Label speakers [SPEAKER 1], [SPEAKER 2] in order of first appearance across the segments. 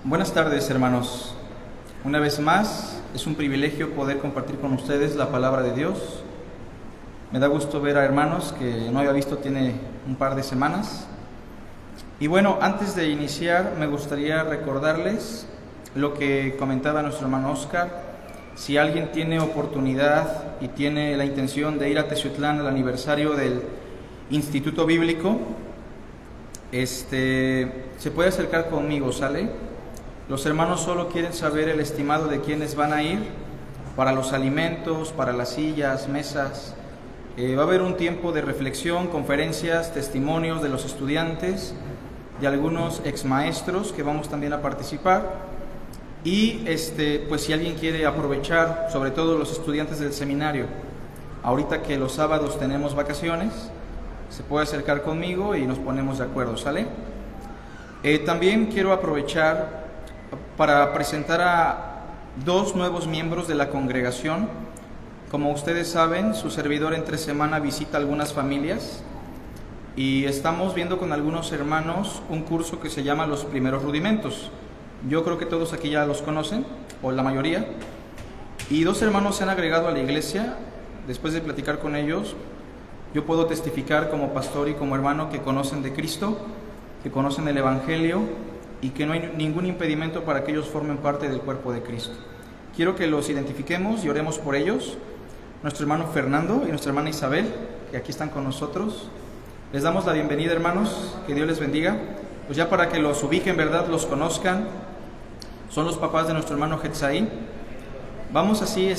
[SPEAKER 1] Buenas tardes, hermanos. Una vez más, es un privilegio poder compartir con ustedes la palabra de Dios. Me da gusto ver a hermanos que no había visto tiene un par de semanas. Y bueno, antes de iniciar, me gustaría recordarles lo que comentaba nuestro hermano Oscar. Si alguien tiene oportunidad y tiene la intención de ir a Teciutlán al aniversario del Instituto Bíblico, se puede acercar conmigo, ¿sale? Los hermanos solo quieren saber el estimado de quiénes van a ir para los alimentos, para las sillas, mesas. Va a haber un tiempo de reflexión, conferencias, testimonios de los estudiantes, de algunos exmaestros que vamos también a participar. Y pues si alguien quiere aprovechar, sobre todo los estudiantes del seminario, ahorita que los sábados tenemos vacaciones, se puede acercar conmigo y nos ponemos de acuerdo, ¿sale? También quiero aprovechar para presentar a dos nuevos miembros de la congregación. Como ustedes saben, su servidor entre semana visita algunas familias y estamos viendo con algunos hermanos un curso que se llama Los Primeros Rudimentos. Yo creo que todos aquí ya los conocen, o la mayoría, y dos hermanos se han agregado a la iglesia. Después de platicar con ellos, yo puedo testificar como pastor y como hermano que conocen de Cristo, que conocen el Evangelio, y que no hay ningún impedimento para que ellos formen parte del cuerpo de Cristo. Quiero que los identifiquemos y oremos por ellos. Nuestro hermano Fernando y nuestra hermana Isabel, que aquí están con nosotros. Les damos la bienvenida, hermanos, que Dios les bendiga. Pues ya para que los ubiquen, ¿verdad?, los conozcan, son los papás de nuestro hermano Hetzaí. Vamos así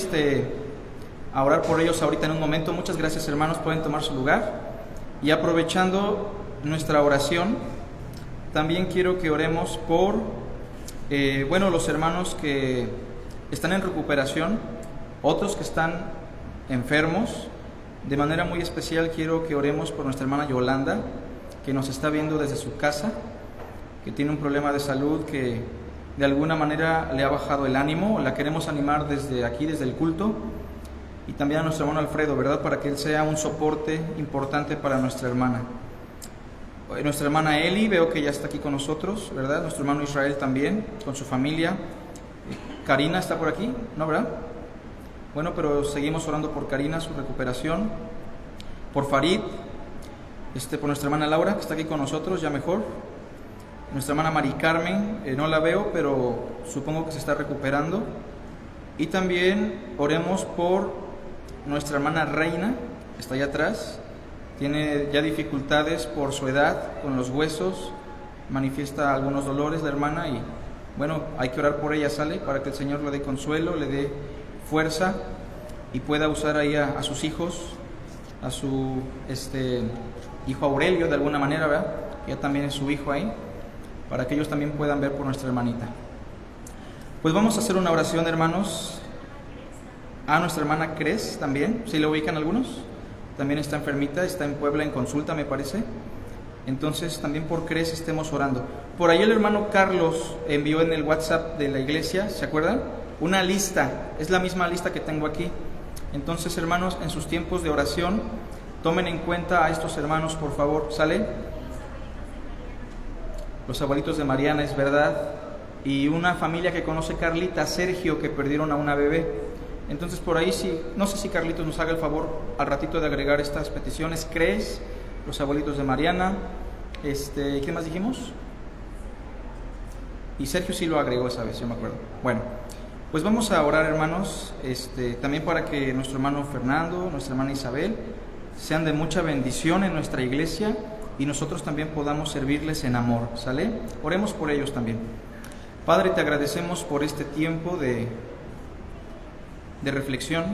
[SPEAKER 1] a orar por ellos ahorita en un momento. Muchas gracias, hermanos, pueden tomar su lugar. Y aprovechando nuestra oración, también quiero que oremos por, los hermanos que están en recuperación, otros que están enfermos. De manera muy especial quiero que oremos por nuestra hermana Yolanda, que nos está viendo desde su casa, que tiene un problema de salud que de alguna manera le ha bajado el ánimo. La queremos animar desde aquí, desde el culto. Y también a nuestro hermano Alfredo, ¿verdad?, para que él sea un soporte importante para nuestra hermana. Nuestra hermana Eli, veo que ya está aquí con nosotros, ¿verdad? Nuestro hermano Israel también, con su familia. Karina está por aquí, ¿no, verdad? Bueno, pero seguimos orando por Karina, su recuperación. Por Farid, por nuestra hermana Laura, que está aquí con nosotros, ya mejor. Nuestra hermana Mari Carmen, no la veo, pero supongo que se está recuperando. Y también oremos por nuestra hermana Reina, que está allá atrás. Tiene ya dificultades por su edad con los huesos, manifiesta algunos dolores la hermana y bueno, hay que orar por ella, ¿sale? Para que el Señor le dé consuelo, le dé fuerza y pueda usar ahí a sus hijos, a su hijo Aurelio de alguna manera, ¿verdad? Ya también es su hijo ahí, para que ellos también puedan ver por nuestra hermanita. Pues vamos a hacer una oración, hermanos, a nuestra hermana Cres también, ¿sí le ubican algunos? También está enfermita, está en Puebla en consulta, me parece. Entonces también por Cres estemos orando. Por ahí el hermano Carlos envió en el WhatsApp de la iglesia, ¿se acuerdan?, una lista, es la misma lista que tengo aquí. Entonces, hermanos, en sus tiempos de oración, tomen en cuenta a estos hermanos, por favor, ¿sale? Los abuelitos de Mariana, es verdad, y una familia que conoce Carlita, Sergio, que perdieron a una bebé. Entonces por ahí sí, no sé si Carlitos nos haga el favor al ratito de agregar estas peticiones. Cres, los abuelitos de Mariana, ¿qué más dijimos? Y Sergio sí lo agregó esa vez, yo me acuerdo. Bueno, pues vamos a orar, hermanos, también para que nuestro hermano Fernando, nuestra hermana Isabel, sean de mucha bendición en nuestra iglesia y nosotros también podamos servirles en amor, ¿sale? Oremos por ellos también. Padre, te agradecemos por este tiempo de reflexión,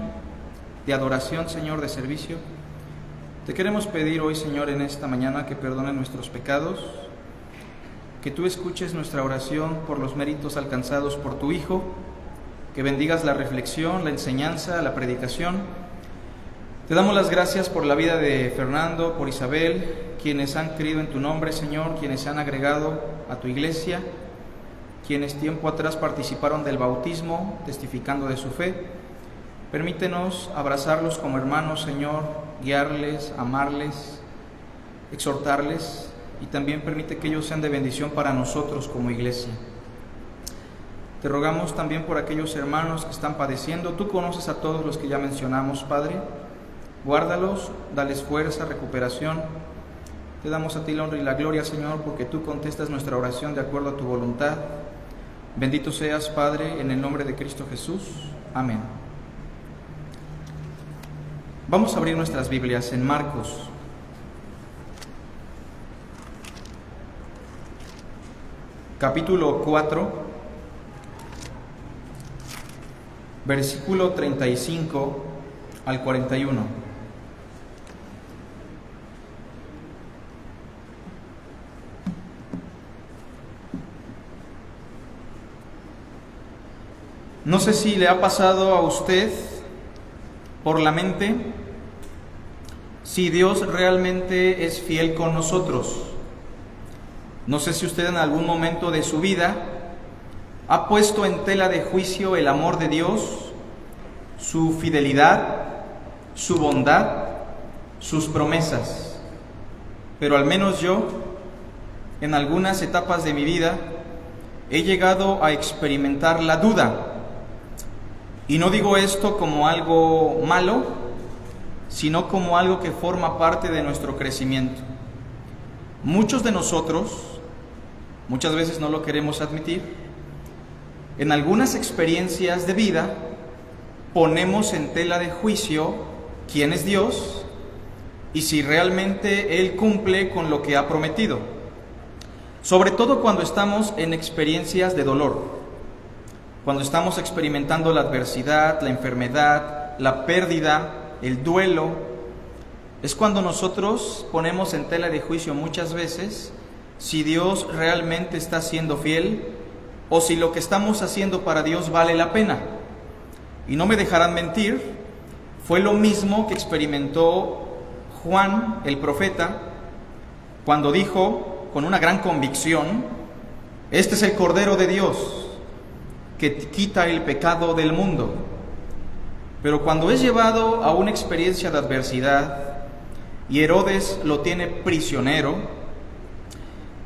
[SPEAKER 1] de adoración, Señor, de servicio. Te queremos pedir hoy, Señor, en esta mañana que perdones nuestros pecados, que tú escuches nuestra oración por los méritos alcanzados por tu Hijo, que bendigas la reflexión, la enseñanza, la predicación. Te damos las gracias por la vida de Fernando, por Isabel, quienes han creído en tu nombre, Señor, quienes se han agregado a tu iglesia, quienes tiempo atrás participaron del bautismo, testificando de su fe. Permítenos abrazarlos como hermanos, Señor, guiarles, amarles, exhortarles y también permite que ellos sean de bendición para nosotros como iglesia. Te rogamos también por aquellos hermanos que están padeciendo. Tú conoces a todos los que ya mencionamos, Padre. Guárdalos, dales fuerza, recuperación. Te damos a ti la honra y la gloria, Señor, porque tú contestas nuestra oración de acuerdo a tu voluntad. Bendito seas, Padre, en el nombre de Cristo Jesús. Amén. Vamos a abrir nuestras Biblias en Marcos. Capítulo 4. Versículo 35 al 41. No sé si le ha pasado a usted por la mente si Dios realmente es fiel con nosotros. No sé si usted en algún momento de su vida ha puesto en tela de juicio el amor de Dios, su fidelidad, su bondad, sus promesas. Pero al menos yo, en algunas etapas de mi vida, he llegado a experimentar la duda. Y no digo esto como algo malo, sino como algo que forma parte de nuestro crecimiento. Muchos de nosotros, muchas veces no lo queremos admitir, en algunas experiencias de vida ponemos en tela de juicio quién es Dios y si realmente Él cumple con lo que ha prometido. Sobre todo cuando estamos en experiencias de dolor, cuando estamos experimentando la adversidad, la enfermedad, la pérdida, el duelo, es cuando nosotros ponemos en tela de juicio muchas veces si Dios realmente está siendo fiel o si lo que estamos haciendo para Dios vale la pena. Y no me dejarán mentir, fue lo mismo que experimentó Juan, el profeta, cuando dijo con una gran convicción: este es el Cordero de Dios que quita el pecado del mundo. Pero cuando es llevado a una experiencia de adversidad y Herodes lo tiene prisionero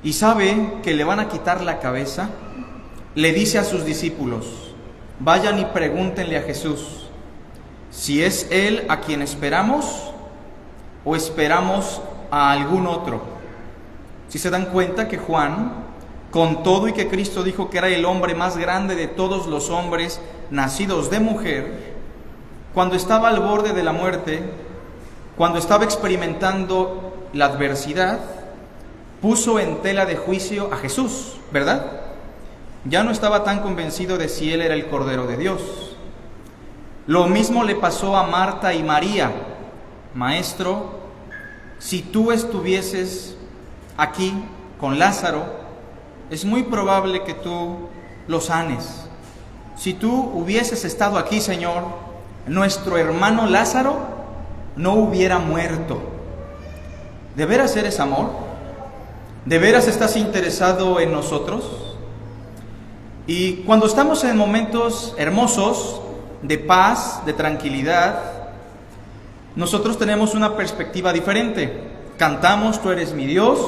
[SPEAKER 1] y sabe que le van a quitar la cabeza, le dice a sus discípulos: vayan y pregúntenle a Jesús si es Él a quien esperamos o esperamos a algún otro. Si se dan cuenta que Juan, con todo y que Cristo dijo que era el hombre más grande de todos los hombres nacidos de mujer, cuando estaba al borde de la muerte, cuando estaba experimentando la adversidad, puso en tela de juicio a Jesús, ¿verdad? Ya no estaba tan convencido de si Él era el Cordero de Dios. Lo mismo le pasó a Marta y María. Maestro, si tú estuvieses aquí con Lázaro, es muy probable que tú lo sanes. Si tú hubieses estado aquí, Señor, nuestro hermano Lázaro no hubiera muerto. ¿De veras eres amor? ¿De veras estás interesado en nosotros? Y cuando estamos en momentos hermosos, de paz, de tranquilidad, nosotros tenemos una perspectiva diferente. Cantamos: tú eres mi Dios,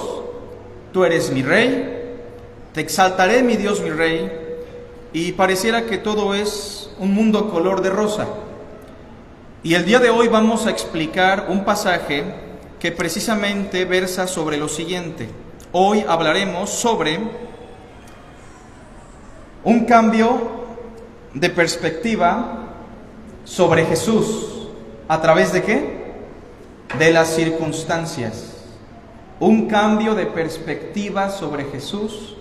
[SPEAKER 1] tú eres mi Rey, te exaltaré, mi Dios, mi Rey, y pareciera que todo es un mundo color de rosa. Y el día de hoy vamos a explicar un pasaje que precisamente versa sobre lo siguiente. Hoy hablaremos sobre un cambio de perspectiva sobre Jesús. ¿A través de qué? De las circunstancias. Un cambio de perspectiva sobre Jesús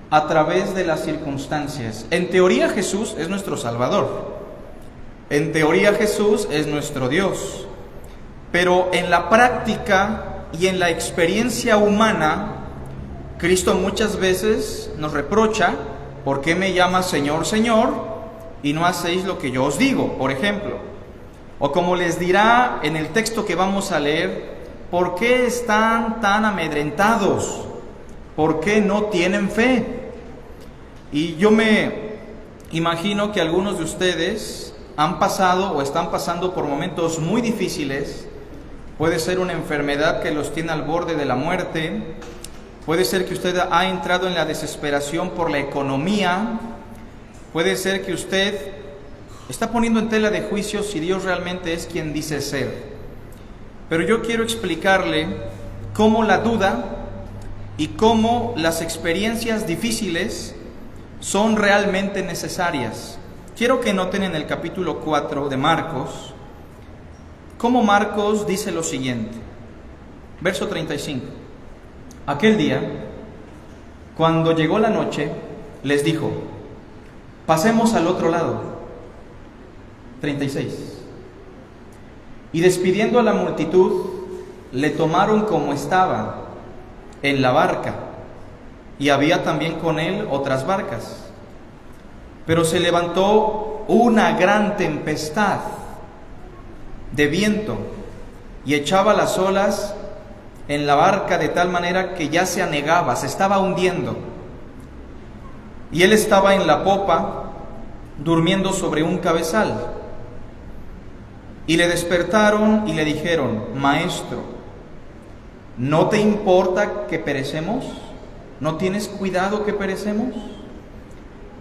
[SPEAKER 1] a través de las circunstancias. En teoría Jesús es nuestro Salvador. En teoría Jesús es nuestro Dios. Pero en la práctica y en la experiencia humana, Cristo muchas veces nos reprocha: ¿por qué me llamas Señor, Señor, y no hacéis lo que yo os digo? Por ejemplo. O como les dirá en el texto que vamos a leer: ¿por qué están tan amedrentados? ¿Por qué no tienen fe? Y yo me imagino que algunos de ustedes han pasado o están pasando por momentos muy difíciles. Puede ser una enfermedad que los tiene al borde de la muerte. Puede ser que usted ha entrado en la desesperación por la economía, Puede ser que usted está poniendo en tela de juicio si Dios realmente es quien dice ser. Pero yo quiero explicarle cómo la duda y cómo las experiencias difíciles son realmente necesarias. Quiero que noten en el capítulo 4 de Marcos, cómo Marcos dice lo siguiente. Verso 35. Aquel día, cuando llegó la noche, les dijo: pasemos al otro lado. 36. Y despidiendo a la multitud, le tomaron como estaba, en la barca, y había también con él otras barcas. Pero se levantó una gran tempestad de viento, y echaba las olas en la barca de tal manera que ya se anegaba, se estaba hundiendo. Y él estaba en la popa, durmiendo sobre un cabezal. Y le despertaron y le dijeron: Maestro, ¿no te importa que perecemos? ¿No tienes cuidado que perecemos?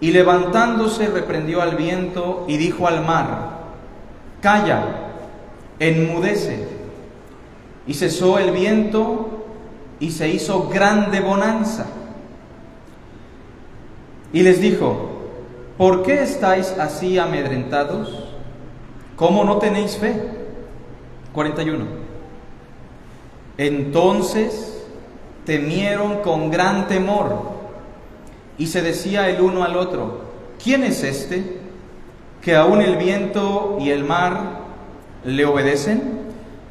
[SPEAKER 1] Y levantándose reprendió al viento y dijo al mar: Calla, enmudece. Y cesó el viento y se hizo grande bonanza. Y les dijo: ¿por qué estáis así amedrentados? ¿Cómo no tenéis fe? 41. Entonces temieron con gran temor, y se decía el uno al otro: ¿quién es este, que aún el viento y el mar le obedecen?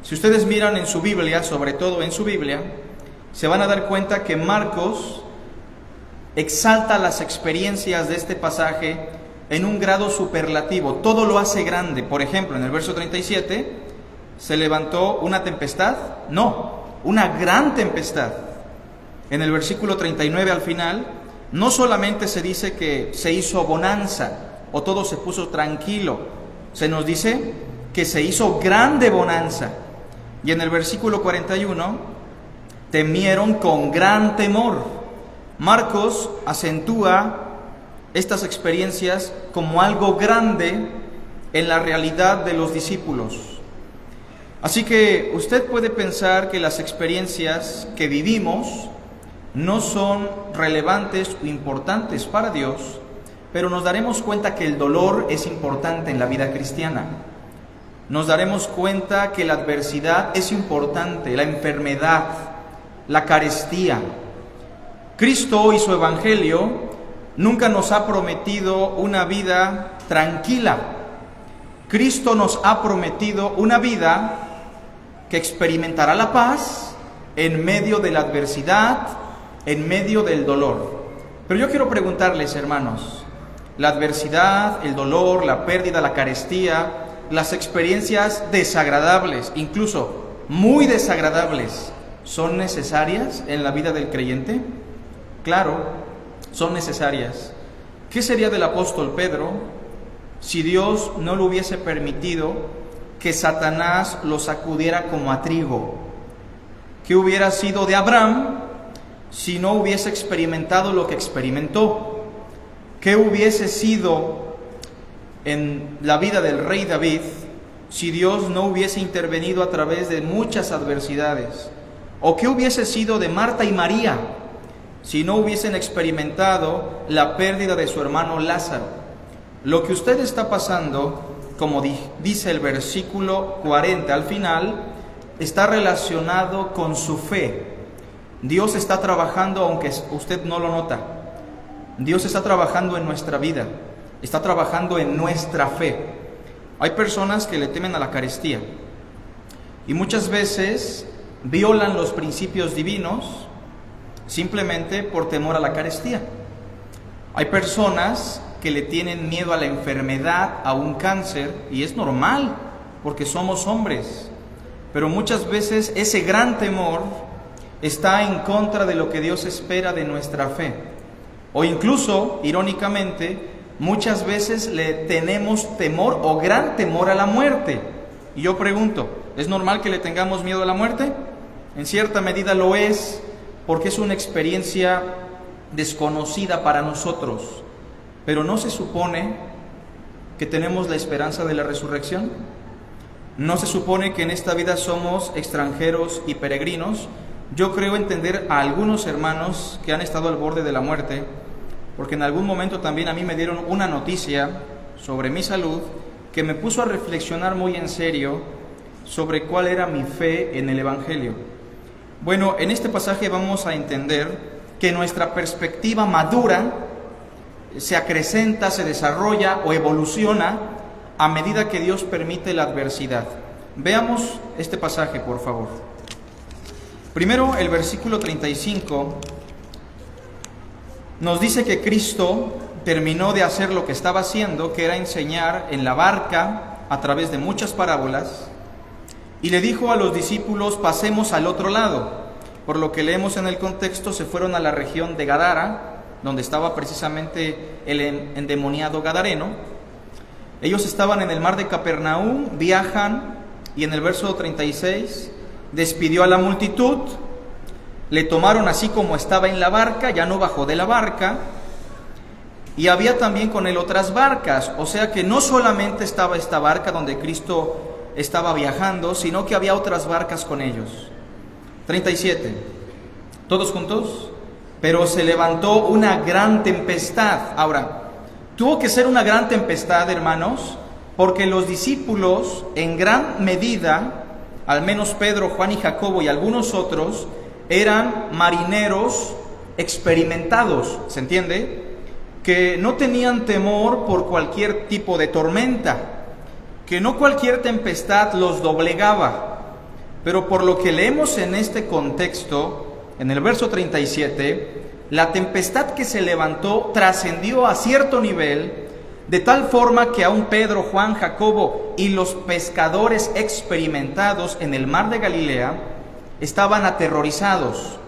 [SPEAKER 1] Si ustedes miran en su Biblia, sobre todo en su Biblia, se van a dar cuenta que Marcos exalta las experiencias de este pasaje en un grado superlativo. Todo lo hace grande. Por ejemplo, en el verso 37, ¿se levantó una tempestad? No, una gran tempestad. En el versículo 39 al final, no solamente se dice que se hizo bonanza o todo se puso tranquilo, se nos dice que se hizo grande bonanza. Y en el versículo 41, temieron con gran temor. Marcos acentúa estas experiencias como algo grande en la realidad de los discípulos. Así que usted puede pensar que las experiencias que vivimos no son relevantes o importantes para Dios, pero nos daremos cuenta que el dolor es importante en la vida cristiana. Nos daremos cuenta que la adversidad es importante, la enfermedad, la carestía. Cristo y su evangelio nunca nos ha prometido una vida tranquila. Cristo nos ha prometido una vida que experimentará la paz en medio de la adversidad, en medio del dolor. Pero yo quiero preguntarles, hermanos, la adversidad, el dolor, la pérdida, la carestía, las experiencias desagradables, incluso muy desagradables, ¿son necesarias en la vida del creyente? Claro, son necesarias. ¿Qué sería del apóstol Pedro si Dios no le hubiese permitido que Satanás lo sacudiera como a trigo? ¿Qué hubiera sido de Abraham si no hubiese experimentado lo que experimentó? ¿Qué hubiese sido en la vida del rey David si Dios no hubiese intervenido a través de muchas adversidades? ¿O qué hubiese sido de Marta y María si no hubiesen experimentado la pérdida de su hermano Lázaro? Lo que usted está pasando, como dice el versículo 40 al final, está relacionado con su fe. Dios está trabajando aunque usted no lo nota. Dios está trabajando en nuestra vida, está trabajando en nuestra fe. Hay personas que le temen a la carestía y muchas veces violan los principios divinos simplemente por temor a la carestía. Hay personas que le tienen miedo a la enfermedad, a un cáncer, y es normal porque somos hombres, pero muchas veces ese gran temor está en contra de lo que Dios espera de nuestra fe. O incluso, irónicamente, muchas veces le tenemos temor o gran temor a la muerte. Y yo pregunto, ¿es normal que le tengamos miedo a la muerte? En cierta medida lo es, porque es una experiencia desconocida para nosotros. Pero ¿no se supone que tenemos la esperanza de la resurrección? ¿No se supone que en esta vida somos extranjeros y peregrinos? Yo creo entender a algunos hermanos que han estado al borde de la muerte, porque en algún momento también a mí me dieron una noticia sobre mi salud que me puso a reflexionar muy en serio sobre cuál era mi fe en el Evangelio. Bueno, en este pasaje vamos a entender que nuestra perspectiva madura, se acrecenta, se desarrolla o evoluciona a medida que Dios permite la adversidad. Veamos este pasaje, por favor. Primero, el versículo 35 nos dice que Cristo terminó de hacer lo que estaba haciendo, que era enseñar en la barca a través de muchas parábolas, y le dijo a los discípulos: pasemos al otro lado. Por lo que leemos en el contexto, se fueron a la región de Gadara, donde estaba precisamente el endemoniado gadareno. Ellos estaban en el mar de Capernaum, viajan, y en el verso 36 despidió a la multitud, le tomaron así como estaba en la barca, ya no bajó de la barca, y había también con él otras barcas, o sea que no solamente estaba esta barca donde Cristo estaba viajando, sino que había otras barcas con ellos. 37, todos juntos. Pero se levantó una gran tempestad. Ahora, tuvo que ser una gran tempestad, hermanos, porque los discípulos, en gran medida, al menos Pedro, Juan y Jacobo y algunos otros, eran marineros experimentados, ¿se entiende? Que no tenían temor por cualquier tipo de tormenta, que no cualquier tempestad los doblegaba. Pero por lo que leemos en este contexto, en el verso 37, la tempestad que se levantó trascendió a cierto nivel, de tal forma que aún Pedro, Juan, Jacobo y los pescadores experimentados en el mar de Galilea estaban aterrorizados.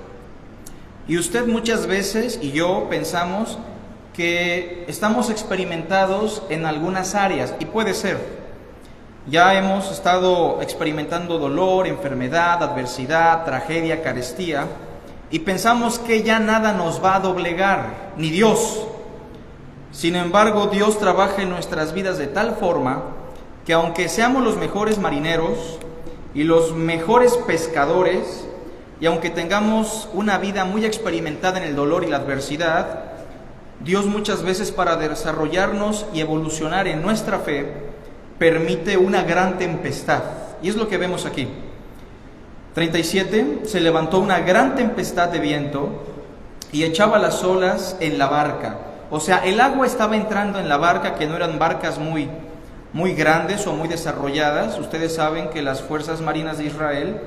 [SPEAKER 1] Y usted muchas veces y yo pensamos que estamos experimentados en algunas áreas, y puede ser. Ya hemos estado experimentando dolor, enfermedad, adversidad, tragedia, carestía, y pensamos que ya nada nos va a doblegar, ni Dios. Sin embargo, Dios trabaja en nuestras vidas de tal forma que aunque seamos los mejores marineros y los mejores pescadores, y aunque tengamos una vida muy experimentada en el dolor y la adversidad, Dios muchas veces, para desarrollarnos y evolucionar en nuestra fe, permite una gran tempestad. Y es lo que vemos aquí. 37, se levantó una gran tempestad de viento y echaba las olas en la barca. O sea, el agua estaba entrando en la barca, que no eran barcas muy grandes o muy desarrolladas. Ustedes saben que las fuerzas marinas de Israel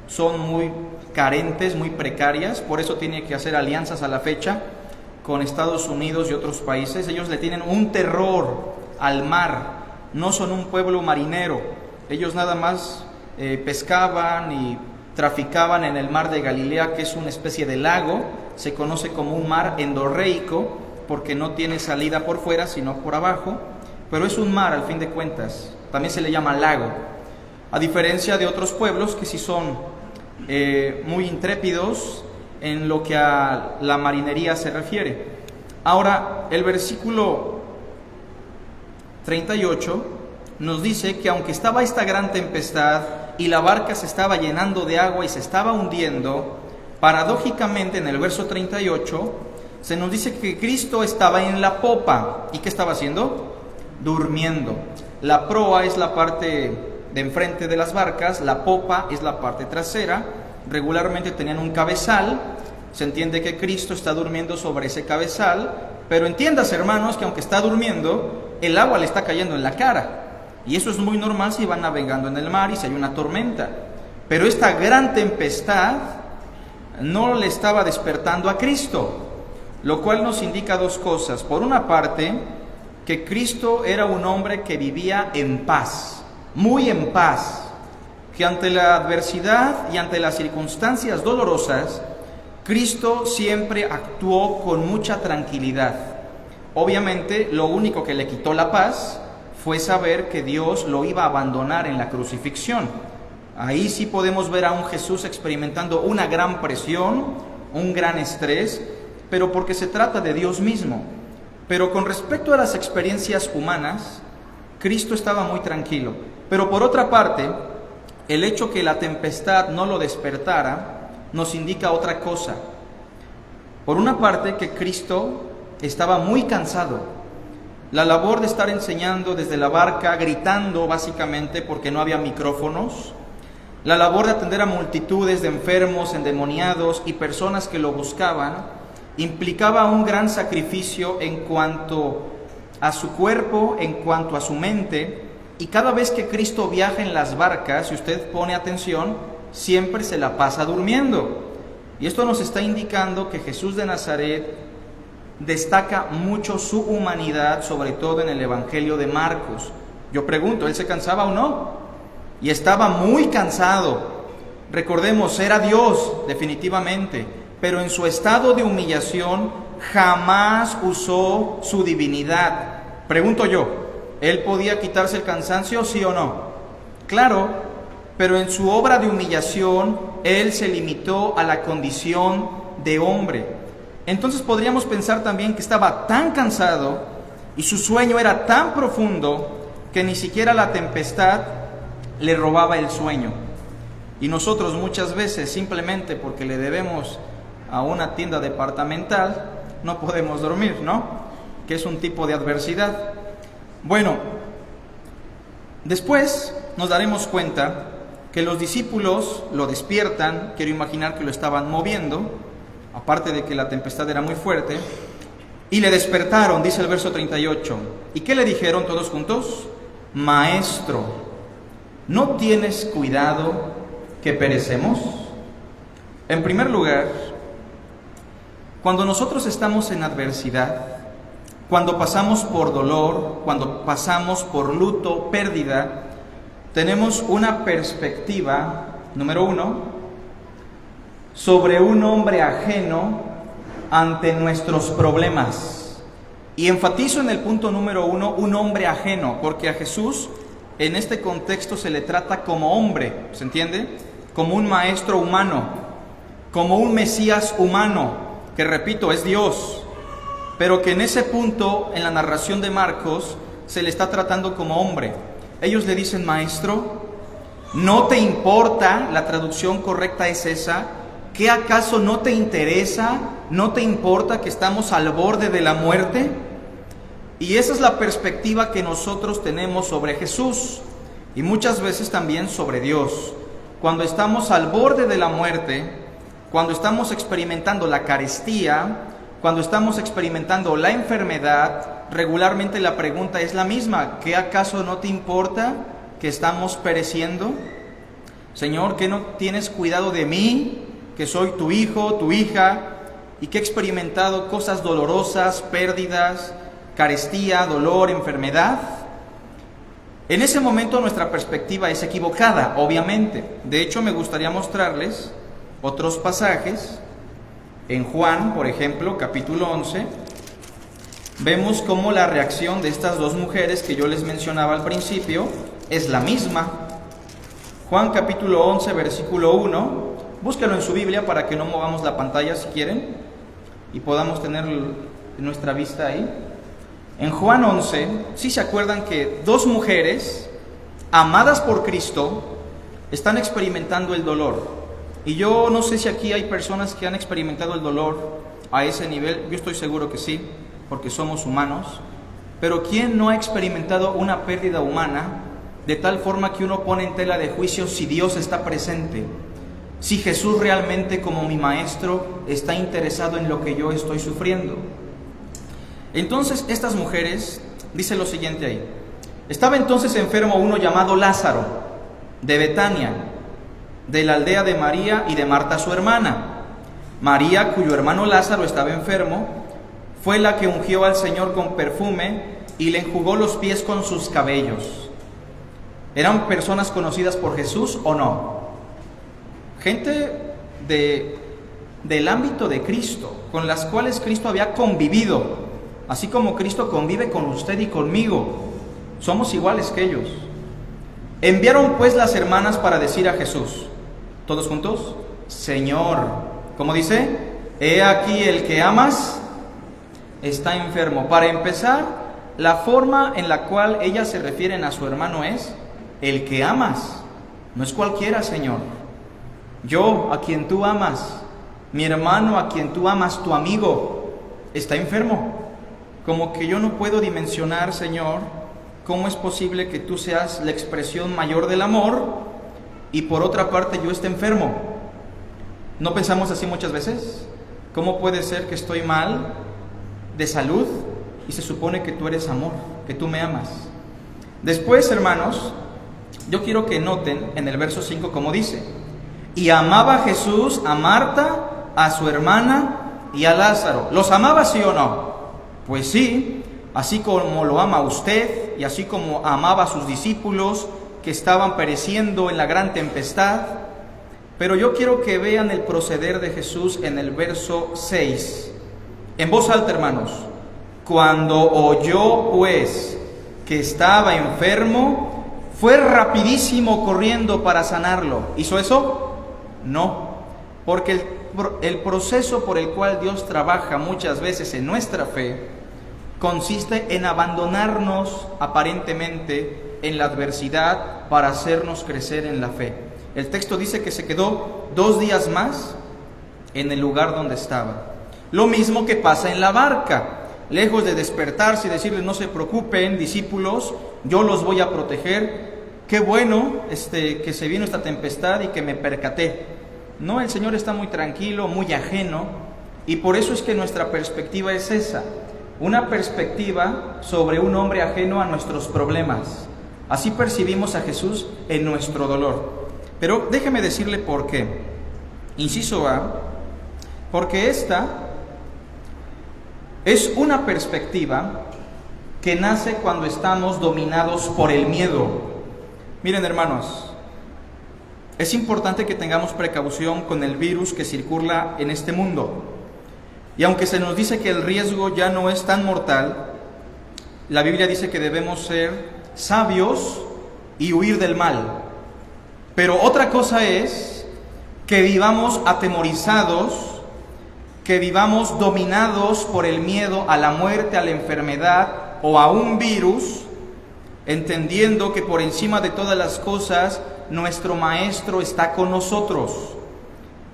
[SPEAKER 1] son muy carentes, muy precarias, por eso tiene que hacer alianzas a la fecha con Estados Unidos y otros países. Ellos le tienen un terror al mar, no son un pueblo marinero. Ellos nada más pescaban y traficaban en el mar de Galilea, que es una especie de lago. Se conoce como un mar endorreico porque no tiene salida por fuera sino por abajo, pero es un mar al fin de cuentas. También se le llama lago, a diferencia de otros pueblos que sí son muy intrépidos en lo que a la marinería se refiere. Ahora, el versículo 38 nos dice que aunque estaba esta gran tempestad y la barca se estaba llenando de agua y se estaba hundiendo, paradójicamente en el verso 38 se nos dice que Cristo estaba en la popa. ¿Y qué estaba haciendo? Durmiendo. La proa es la parte de enfrente de las barcas, la popa es la parte trasera. Regularmente tenían un cabezal. Se entiende que Cristo está durmiendo sobre ese cabezal, pero entiendas, hermanos, que aunque está durmiendo, el agua le está cayendo en la cara. Y eso es muy normal si van navegando en el mar y si hay una tormenta. Pero esta gran tempestad no le estaba despertando a Cristo, lo cual nos indica dos cosas. Por una parte, que Cristo era un hombre que vivía en paz, muy en paz, que ante la adversidad y ante las circunstancias dolorosas, Cristo siempre actuó con mucha tranquilidad. Obviamente, lo único que le quitó la paz fue saber que Dios lo iba a abandonar en la crucifixión. Ahí sí podemos ver a un Jesús experimentando una gran presión, un gran estrés, pero porque se trata de Dios mismo. Pero con respecto a las experiencias humanas, Cristo estaba muy tranquilo. Pero por otra parte, el hecho que la tempestad no lo despertara nos indica otra cosa. Por una parte, que Cristo estaba muy cansado. La labor de estar enseñando desde la barca, gritando básicamente porque no había micrófonos, la labor de atender a multitudes de enfermos, endemoniados y personas que lo buscaban, implicaba un gran sacrificio en cuanto a su cuerpo, en cuanto a su mente, y cada vez que Cristo viaja en las barcas, si usted pone atención, siempre se la pasa durmiendo. Y esto nos está indicando que Jesús de Nazaret destaca mucho su humanidad, sobre todo en el Evangelio de Marcos. Yo pregunto, ¿él se cansaba o no? Y estaba muy cansado. Recordemos, era Dios, definitivamente, pero en su estado de humillación jamás usó su divinidad. Pregunto yo, ¿él podía quitarse el cansancio, sí o no? Claro, pero en su obra de humillación, él se limitó a la condición de hombre. Entonces podríamos pensar también que estaba tan cansado y su sueño era tan profundo que ni siquiera la tempestad le robaba el sueño. Y nosotros muchas veces, simplemente porque le debemos a una tienda departamental, no podemos dormir, ¿no? Que es un tipo de adversidad. Bueno, después nos daremos cuenta que los discípulos lo despiertan, quiero imaginar que lo estaban moviendo, aparte de que la tempestad era muy fuerte, y le despertaron, dice el verso 38. ¿Y qué le dijeron todos juntos? Maestro, ¿no tienes cuidado que perecemos? En primer lugar, cuando nosotros estamos en adversidad, cuando pasamos por dolor, cuando pasamos por luto, pérdida, tenemos una perspectiva, número uno, sobre un hombre ajeno ante nuestros problemas. Y enfatizo en el punto número uno, un hombre ajeno, porque a Jesús en este contexto se le trata como hombre, ¿se entiende? Como un maestro humano, como un Mesías humano, que repito, es Dios, pero que en ese punto, en la narración de Marcos, se le está tratando como hombre. Ellos le dicen, maestro, ¿no te importa? La traducción correcta es esa. ¿Qué acaso no te interesa? ¿No te importa que estamos al borde de la muerte? Y esa es la perspectiva que nosotros tenemos sobre Jesús y muchas veces también sobre Dios. Cuando estamos al borde de la muerte, cuando estamos experimentando la carestía, cuando estamos experimentando la enfermedad, regularmente la pregunta es la misma. ¿Qué acaso no te importa que estamos pereciendo? Señor, ¿qué no tienes cuidado de mí? Que soy tu hijo, tu hija, y que he experimentado cosas dolorosas, pérdidas, carestía, dolor, enfermedad. En ese momento nuestra perspectiva es equivocada, obviamente. De hecho, me gustaría mostrarles otros pasajes. En Juan, por ejemplo, capítulo 11, vemos cómo la reacción de estas dos mujeres que yo les mencionaba al principio es la misma. Juan capítulo 11, versículo 1. Búsquelo en su Biblia para que no movamos la pantalla si quieren y podamos tener nuestra vista ahí. En Juan 11, ¿sí se acuerdan que dos mujeres amadas por Cristo están experimentando el dolor? Y yo no sé si aquí hay personas que han experimentado el dolor a ese nivel. Yo estoy seguro que sí, porque somos humanos. Pero ¿quién no ha experimentado una pérdida humana de tal forma que uno pone en tela de juicio si Dios está presente? Si Jesús realmente, como mi maestro, está interesado en lo que yo estoy sufriendo. Entonces estas mujeres, dice lo siguiente ahí. Estaba entonces enfermo uno llamado Lázaro, de Betania, de la aldea de María y de Marta su hermana. María, cuyo hermano Lázaro estaba enfermo, fue la que ungió al Señor con perfume y le enjugó los pies con sus cabellos. ¿Eran personas conocidas por Jesús o no? Gente del ámbito de Cristo, con las cuales Cristo había convivido, así como Cristo convive con usted y conmigo. Somos iguales que ellos. Enviaron pues las hermanas para decir a Jesús, todos juntos, Señor, ¿cómo dice? He aquí el que amas está enfermo. Para empezar, la forma en la cual ellas se refieren a su hermano es el que amas. No es cualquiera, Señor. Yo, a quien tú amas, mi hermano, a quien tú amas, tu amigo, está enfermo. Como que yo no puedo dimensionar, Señor, cómo es posible que tú seas la expresión mayor del amor y por otra parte yo esté enfermo. ¿No pensamos así muchas veces? ¿Cómo puede ser que estoy mal de salud y se supone que tú eres amor, que tú me amas? Después, hermanos, yo quiero que noten en el verso 5 como dice: y amaba Jesús a Marta, a su hermana y a Lázaro. ¿Los amaba, sí o no? Pues sí, así como lo ama usted y así como amaba a sus discípulos que estaban pereciendo en la gran tempestad. Pero yo quiero que vean el proceder de Jesús en el verso 6. En voz alta, hermanos. Cuando oyó, pues, que estaba enfermo, fue rapidísimo corriendo para sanarlo. ¿Hizo eso? No, porque el proceso por el cual Dios trabaja muchas veces en nuestra fe consiste en abandonarnos aparentemente en la adversidad para hacernos crecer en la fe. El texto dice que se quedó 2 días más en el lugar donde estaba. Lo mismo que pasa en la barca. Lejos de despertarse y decirles: no se preocupen, discípulos, yo los voy a proteger. Qué bueno que se vino esta tempestad y que me percaté. No, el Señor está muy tranquilo, muy ajeno, y por eso es que nuestra perspectiva es esa, una perspectiva sobre un hombre ajeno a nuestros problemas. Así percibimos a Jesús en nuestro dolor. Pero déjeme decirle por qué. Inciso A, porque esta es una perspectiva que nace cuando estamos dominados por el miedo. Miren, hermanos, es importante que tengamos precaución con el virus que circula en este mundo. Y aunque se nos dice que el riesgo ya no es tan mortal, la Biblia dice que debemos ser sabios y huir del mal. Pero otra cosa es que vivamos atemorizados, que vivamos dominados por el miedo a la muerte, a la enfermedad o a un virus, entendiendo que por encima de todas las cosas nuestro Maestro está con nosotros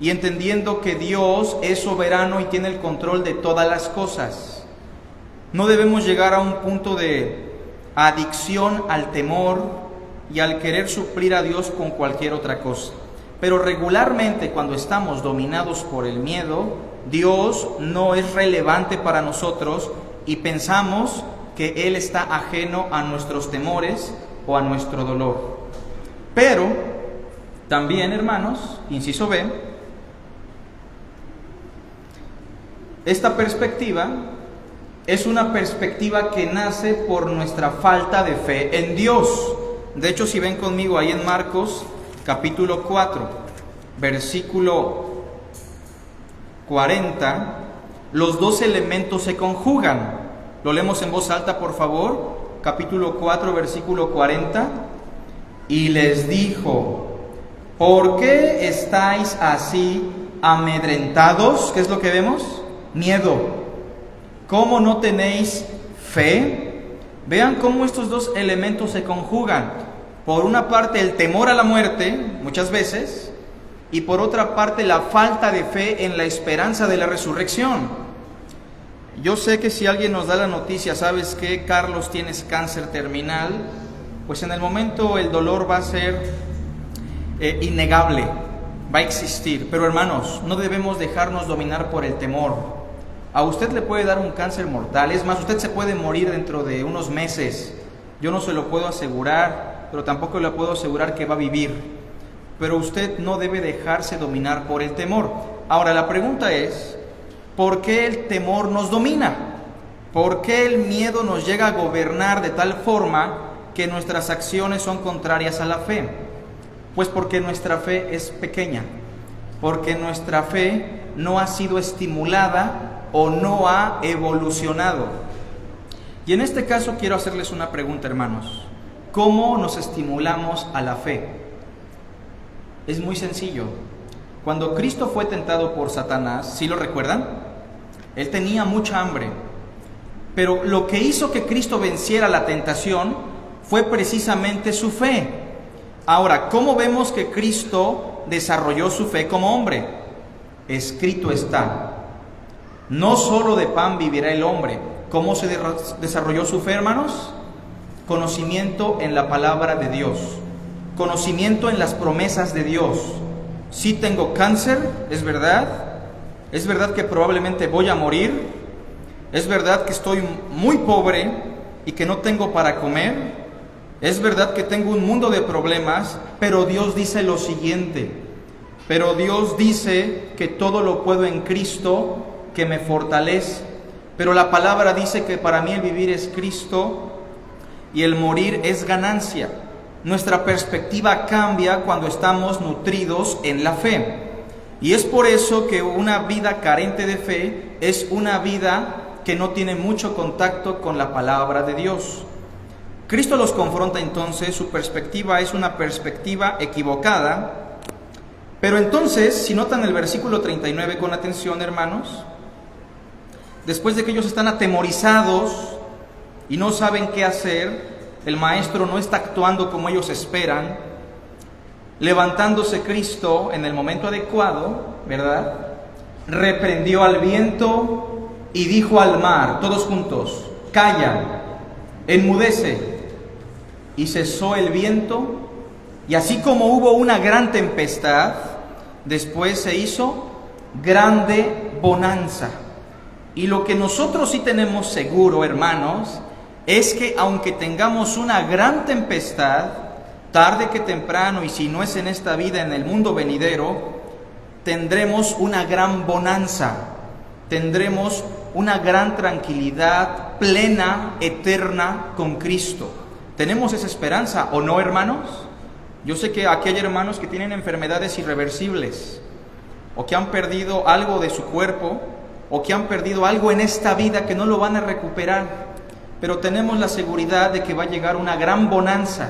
[SPEAKER 1] y entendiendo que Dios es soberano y tiene el control de todas las cosas. No debemos llegar a un punto de adicción al temor y al querer suplir a Dios con cualquier otra cosa. Pero regularmente cuando estamos dominados por el miedo, Dios no es relevante para nosotros y pensamos que Él está ajeno a nuestros temores o a nuestro dolor. Pero también, hermanos, inciso B, esta perspectiva es una perspectiva que nace por nuestra falta de fe en Dios. De hecho, si ven conmigo ahí en Marcos, capítulo 4, versículo 40, los dos elementos se conjugan. Lo leemos en voz alta, por favor. Capítulo 4, versículo 40. Y les dijo: ¿por qué estáis así amedrentados? ¿Qué es lo que vemos? Miedo. ¿Cómo no tenéis fe? Vean cómo estos dos elementos se conjugan. Por una parte el temor a la muerte, muchas veces, y por otra parte la falta de fe en la esperanza de la resurrección. Yo sé que si alguien nos da la noticia: ¿sabes qué, Carlos, tienes cáncer terminal? Pues en el momento el dolor va a ser innegable, va a existir. Pero hermanos, no debemos dejarnos dominar por el temor. A usted le puede dar un cáncer mortal, es más, usted se puede morir dentro de unos meses. Yo no se lo puedo asegurar, pero tampoco le puedo asegurar que va a vivir. Pero usted no debe dejarse dominar por el temor. Ahora, la pregunta es: ¿por qué el temor nos domina? ¿Por qué el miedo nos llega a gobernar de tal forma que nuestras acciones son contrarias a la fe? Pues porque nuestra fe es pequeña, porque nuestra fe no ha sido estimulada o no ha evolucionado. Y en este caso quiero hacerles una pregunta, hermanos. ¿Cómo nos estimulamos a la fe? Es muy sencillo. Cuando Cristo fue tentado por Satanás, ¿sí lo recuerdan? Él tenía mucha hambre Pero lo que hizo que Cristo venciera la tentación fue precisamente su fe. Ahora, ¿cómo vemos que Cristo desarrolló su fe como hombre? Escrito está: no solo de pan vivirá el hombre. ¿Cómo se desarrolló su fe, hermanos? Conocimiento en la palabra de Dios, conocimiento en las promesas de Dios. Sí tengo cáncer, es verdad que probablemente voy a morir, es verdad que estoy muy pobre y que no tengo para comer, es verdad que tengo un mundo de problemas, pero Dios dice lo siguiente: pero Dios dice que todo lo puedo en Cristo que me fortalece. Pero la palabra dice que para mí el vivir es Cristo y el morir es ganancia. Nuestra perspectiva cambia cuando estamos nutridos en la fe. Y es por eso que una vida carente de fe es una vida que no tiene mucho contacto con la palabra de Dios. Cristo los confronta entonces, su perspectiva es una perspectiva equivocada. Pero entonces, si notan el versículo 39 con atención, hermanos, después de que ellos están atemorizados y no saben qué hacer, el maestro no está actuando como ellos esperan. Levantándose Cristo en el momento adecuado, ¿verdad?, reprendió al viento y dijo al mar, todos juntos: calla, enmudece. Y cesó el viento, y así como hubo una gran tempestad, después se hizo grande bonanza. Y lo que nosotros sí tenemos seguro, hermanos, es que aunque tengamos una gran tempestad, tarde que temprano, y si no es en esta vida, en el mundo venidero, tendremos una gran bonanza, tendremos una gran tranquilidad plena, eterna con Cristo. ¿Tenemos esa esperanza o no, hermanos? Yo sé que aquí hay hermanos que tienen enfermedades irreversibles, o que han perdido algo de su cuerpo, o que han perdido algo en esta vida que no lo van a recuperar, pero tenemos la seguridad de que va a llegar una gran bonanza.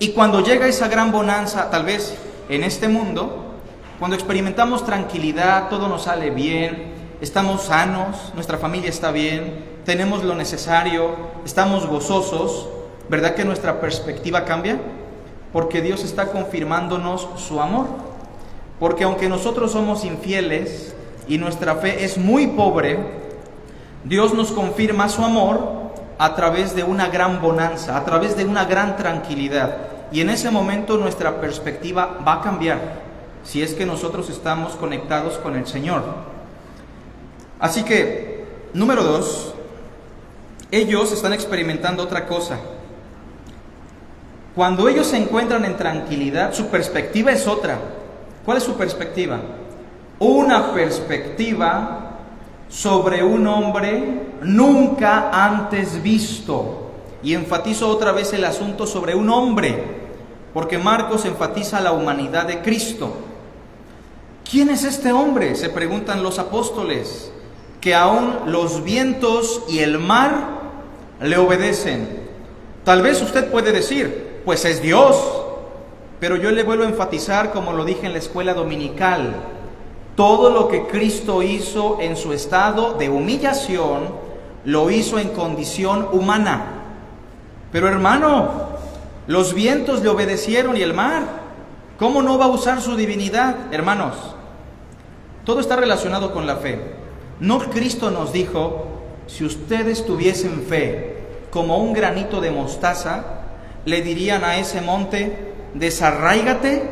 [SPEAKER 1] Y cuando llega esa gran bonanza, tal vez en este mundo, cuando experimentamos tranquilidad, todo nos sale bien, estamos sanos, nuestra familia está bien, tenemos lo necesario, estamos gozosos, ¿verdad que nuestra perspectiva cambia? Porque Dios está confirmándonos su amor. Porque aunque nosotros somos infieles y nuestra fe es muy pobre, Dios nos confirma su amor a través de una gran bonanza, a través de una gran tranquilidad. Y en ese momento nuestra perspectiva va a cambiar, si es que nosotros estamos conectados con el Señor. Así que, número 2, ellos están experimentando otra cosa. Cuando ellos se encuentran en tranquilidad, su perspectiva es otra. ¿Cuál es su perspectiva? Una perspectiva sobre un hombre nunca antes visto. Y enfatizo otra vez el asunto sobre un hombre, porque Marcos enfatiza la humanidad de Cristo. ¿Quién es este hombre?, se preguntan los apóstoles, que aún los vientos y el mar le obedecen. Tal vez usted puede decir, pues es Dios, pero yo le vuelvo a enfatizar, como lo dije en la escuela dominical, todo lo que Cristo hizo en su estado de humillación, lo hizo en condición humana. Pero hermano, los vientos le obedecieron y el mar, ¿cómo no va a usar su divinidad? Hermanos, todo está relacionado con la fe. No, Cristo nos dijo, si ustedes tuviesen fe como un granito de mostaza, le dirían a ese monte, desarráigate,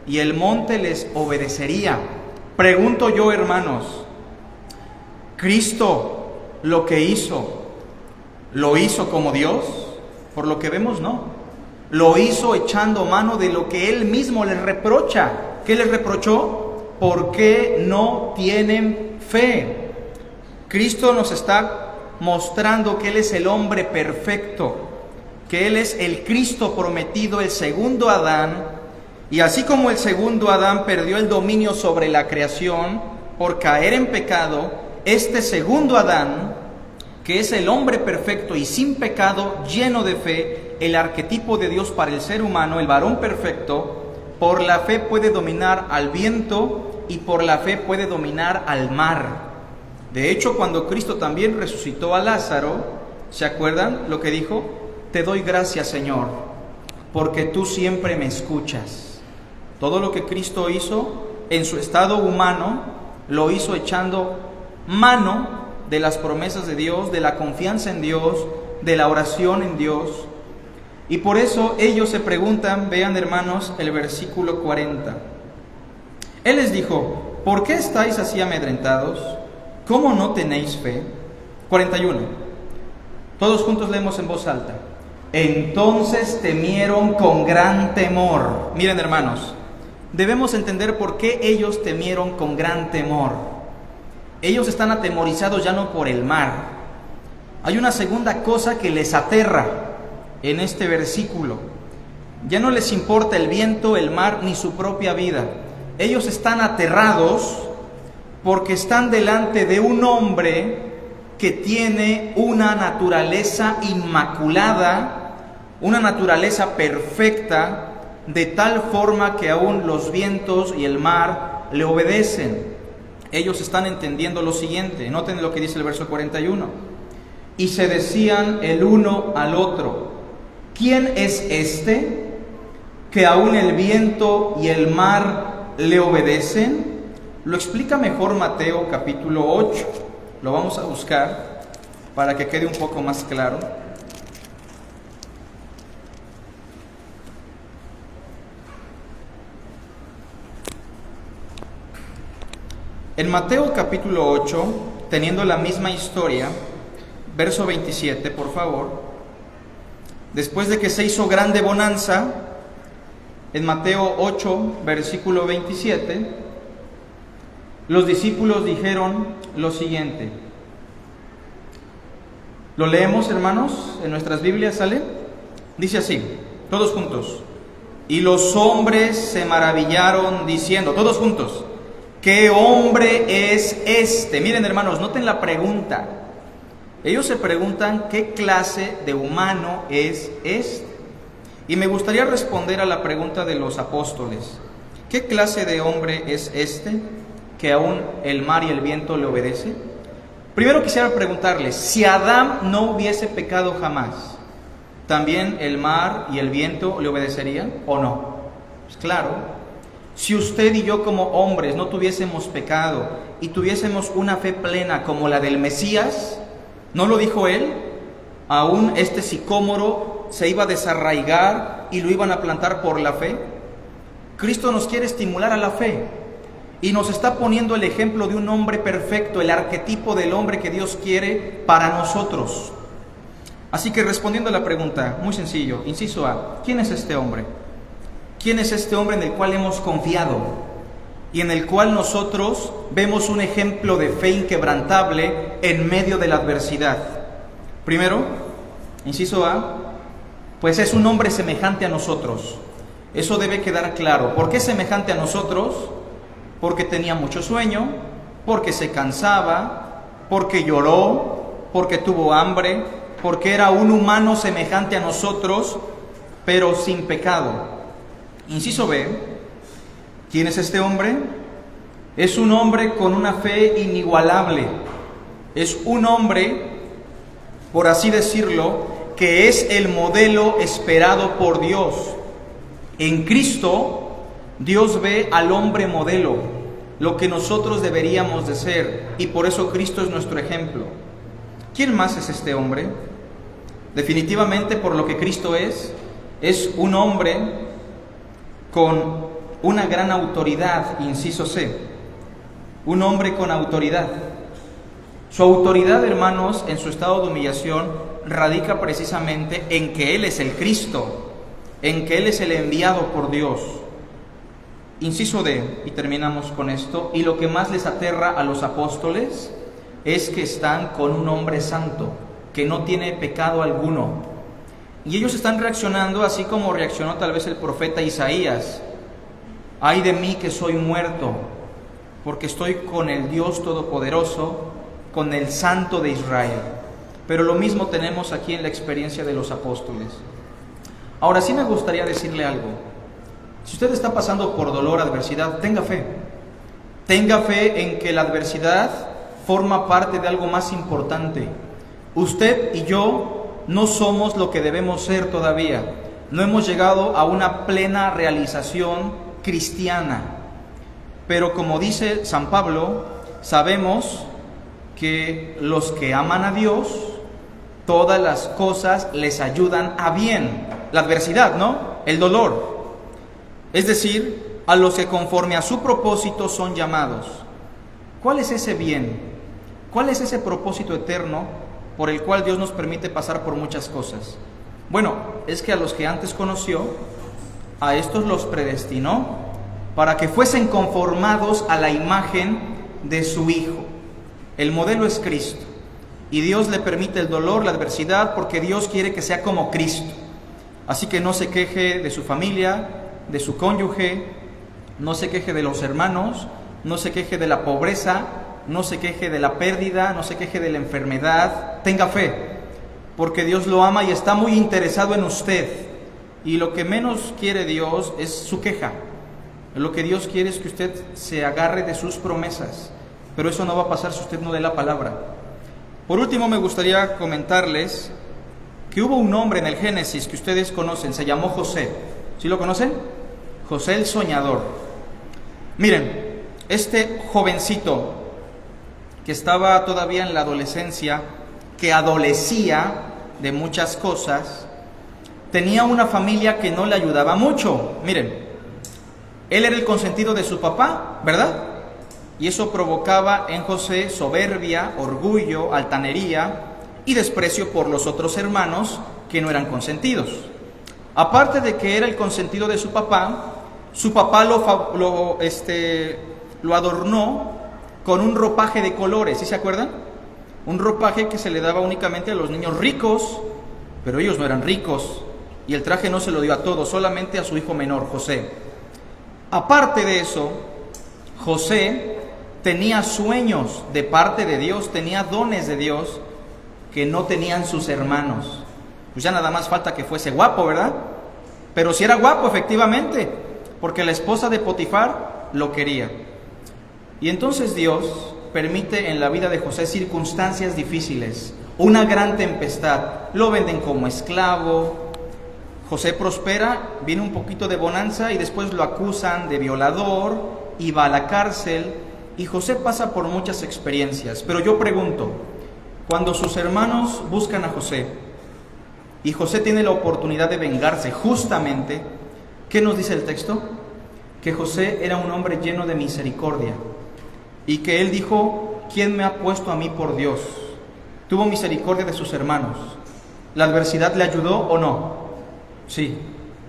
[SPEAKER 1] y el monte les obedecería. Pregunto yo, hermanos, ¿Cristo lo que hizo, lo hizo como Dios? Por lo que vemos, no. Lo hizo echando mano de lo que Él mismo les reprocha. ¿Qué les reprochó? ¿Por qué no tienen fe? Cristo nos está mostrando que Él es el hombre perfecto, que Él es el Cristo prometido, el segundo Adán, y así como el segundo Adán perdió el dominio sobre la creación por caer en pecado, este segundo Adán, que es el hombre perfecto y sin pecado, lleno de fe, el arquetipo de Dios para el ser humano, el varón perfecto, por la fe puede dominar al viento y por la fe puede dominar al mar. De hecho, cuando Cristo también resucitó a Lázaro, ¿Se acuerdan lo que dijo? Te doy gracias, Señor, porque tú siempre me escuchas. Todo lo que Cristo hizo en su estado humano, lo hizo echando mano de las promesas de Dios, de la confianza en Dios, de la oración en Dios. Y por eso ellos se preguntan, vean hermanos, el versículo 40. Él les dijo, ¿por qué estáis así amedrentados? ¿Cómo no tenéis fe? 41. Todos juntos leemos en voz alta. Entonces temieron con gran temor. Miren hermanos, debemos entender por qué ellos temieron con gran temor. Ellos están atemorizados ya no por el mar. Hay una segunda cosa que les aterra en este versículo. Ya no les importa el viento, el mar, ni su propia vida. Ellos están aterrados porque están delante de un hombre que tiene una naturaleza inmaculada, una naturaleza perfecta, de tal forma que aún los vientos y el mar le obedecen. Ellos están entendiendo lo siguiente, noten lo que dice el verso 41. Y se decían el uno al otro, ¿quién es este que aún el viento y el mar le obedecen? Lo explica mejor Mateo capítulo 8. Lo vamos a buscar para que quede un poco más claro. En Mateo capítulo 8, teniendo la misma historia, verso 27, por favor. Después de que se hizo grande bonanza, en Mateo 8, versículo 27, los discípulos dijeron lo siguiente. ¿Lo leemos, hermanos? En nuestras Biblias sale. Dice así, todos juntos. Y los hombres se maravillaron diciendo, todos juntos, ¿qué hombre es este? Miren, hermanos, noten la pregunta. Ellos se preguntan, ¿qué clase de humano es este? Y me gustaría responder a la pregunta de los apóstoles. ¿Qué clase de hombre es este que aún el mar y el viento le obedece? Primero quisiera preguntarles, si Adán no hubiese pecado jamás, ¿también el mar y el viento le obedecerían o no? Pues claro, si usted y yo como hombres no tuviésemos pecado y tuviésemos una fe plena como la del Mesías, ¿no lo dijo él? Aún este sicómoro se iba a desarraigar y lo iban a plantar por la fe. Cristo nos quiere estimular a la fe y nos está poniendo el ejemplo de un hombre perfecto, el arquetipo del hombre que Dios quiere para nosotros. Así que respondiendo a la pregunta, muy sencillo, inciso A, ¿quién es este hombre? ¿Quién es este hombre en el cual hemos confiado y en el cual nosotros vemos un ejemplo de fe inquebrantable en medio de la adversidad? Primero, inciso A, pues es un hombre semejante a nosotros. Eso debe quedar claro. ¿Por qué semejante a nosotros? Porque tenía mucho sueño, porque se cansaba, porque lloró, porque tuvo hambre, porque era un humano semejante a nosotros, pero sin pecado. Inciso B, ¿quién es este hombre? Es un hombre con una fe inigualable. Es un hombre, por así decirlo, que es el modelo esperado por Dios. En Cristo, Dios ve al hombre modelo, lo que nosotros deberíamos de ser, y por eso Cristo es nuestro ejemplo. ¿Quién más es este hombre? Definitivamente, por lo que Cristo es un hombre con una gran autoridad, inciso C, un hombre con autoridad. Su autoridad, hermanos, en su estado de humillación, radica precisamente en que Él es el Cristo, en que Él es el enviado por Dios. Inciso D, y terminamos con esto, y lo que más les aterra a los apóstoles es que están con un hombre santo, que no tiene pecado alguno. Y ellos están reaccionando así como reaccionó tal vez el profeta Isaías. Ay de mí que soy muerto, porque estoy con el Dios Todopoderoso, con el Santo de Israel. Pero lo mismo tenemos aquí en la experiencia de los apóstoles. Ahora sí me gustaría decirle algo. Si usted está pasando por dolor, adversidad, tenga fe. Tenga fe en que la adversidad forma parte de algo más importante. Usted y yo no somos lo que debemos ser todavía. No hemos llegado a una plena realización cristiana. Pero como dice San Pablo, sabemos que los que aman a Dios, todas las cosas les ayudan a bien. La adversidad, ¿no? El dolor. Es decir, a los que conforme a su propósito son llamados. ¿Cuál es ese bien? ¿Cuál es ese propósito eterno por el cual Dios nos permite pasar por muchas cosas? Bueno, es que a los que antes conoció, a estos los predestinó para que fuesen conformados a la imagen de su Hijo. El modelo es Cristo. Y Dios le permite el dolor, la adversidad, porque Dios quiere que sea como Cristo. Así que no se queje de su familia, de su cónyuge, no se queje de los hermanos, no se queje de la pobreza, no se queje de la pérdida, no se queje de la enfermedad. Tenga fe, porque Dios lo ama y está muy interesado en usted. Y lo que menos quiere Dios es su queja. Lo que Dios quiere es que usted se agarre de sus promesas. Pero eso no va a pasar si usted no lee la palabra. Por último, me gustaría comentarles que hubo un hombre en el Génesis que ustedes conocen, se llamó José. ¿Sí lo conocen? José el soñador. Miren, este jovencito que estaba todavía en la adolescencia, que adolecía de muchas cosas, tenía una familia que no le ayudaba mucho. Miren, él era el consentido de su papá, ¿verdad? Y eso provocaba en José soberbia, orgullo, altanería y desprecio por los otros hermanos que no eran consentidos. Aparte de que era el consentido de su papá lo adornó con un ropaje de colores, ¿sí se acuerdan? Un ropaje que se le daba únicamente a los niños ricos, pero ellos no eran ricos, y el traje no se lo dio a todos, solamente a su hijo menor, José. Aparte de eso, José tenía sueños de parte de Dios, tenía dones de Dios que no tenían sus hermanos. Pues ya nada más falta que fuese guapo, ¿verdad? Pero si era guapo, efectivamente, porque la esposa de Potifar lo quería. Y entonces Dios permite en la vida de José circunstancias difíciles, una gran tempestad, lo venden como esclavo, José prospera, viene un poquito de bonanza y después lo acusan de violador y va a la cárcel, y José pasa por muchas experiencias. Pero yo pregunto, cuando sus hermanos buscan a José y José tiene la oportunidad de vengarse justamente, ¿qué nos dice el texto? Que José era un hombre lleno de misericordia y que él dijo: ¿quién me ha puesto a mí por Dios? Tuvo misericordia de sus hermanos. ¿La adversidad le ayudó o no? Sí,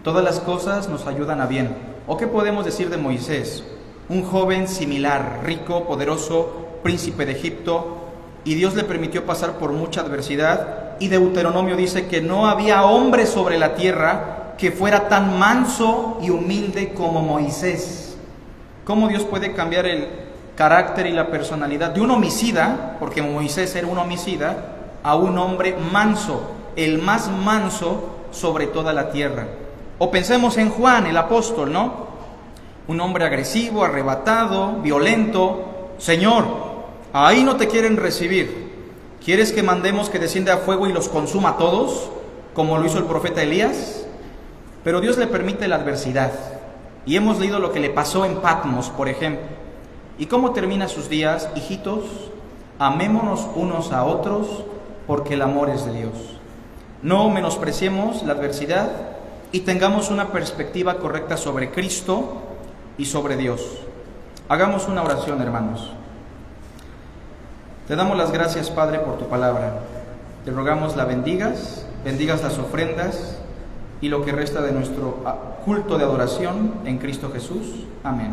[SPEAKER 1] todas las cosas nos ayudan a bien. ¿O qué podemos decir de Moisés? Un joven similar, rico, poderoso, príncipe de Egipto, y Dios le permitió pasar por mucha adversidad, y Deuteronomio dice que no había hombre sobre la tierra que fuera tan manso y humilde como Moisés. ¿Cómo Dios puede cambiar el carácter y la personalidad de un homicida, porque Moisés era un homicida, a un hombre manso, el más manso sobre toda la tierra? O pensemos en Juan, el apóstol, ¿no? Un hombre agresivo, arrebatado, violento. Señor, ahí no te quieren recibir. ¿Quieres que mandemos que descienda a fuego y los consuma a todos, como lo hizo el profeta Elías? Pero Dios le permite la adversidad. Y hemos leído lo que le pasó en Patmos, por ejemplo. ¿Y cómo termina sus días? Hijitos, amémonos unos a otros, porque el amor es de Dios. No menospreciemos la adversidad y tengamos una perspectiva correcta sobre Cristo y sobre Dios. Hagamos una oración, hermanos. Te damos las gracias, Padre, por tu palabra. Te rogamos la bendigas las ofrendas y lo que resta de nuestro culto de adoración en Cristo Jesús. Amén.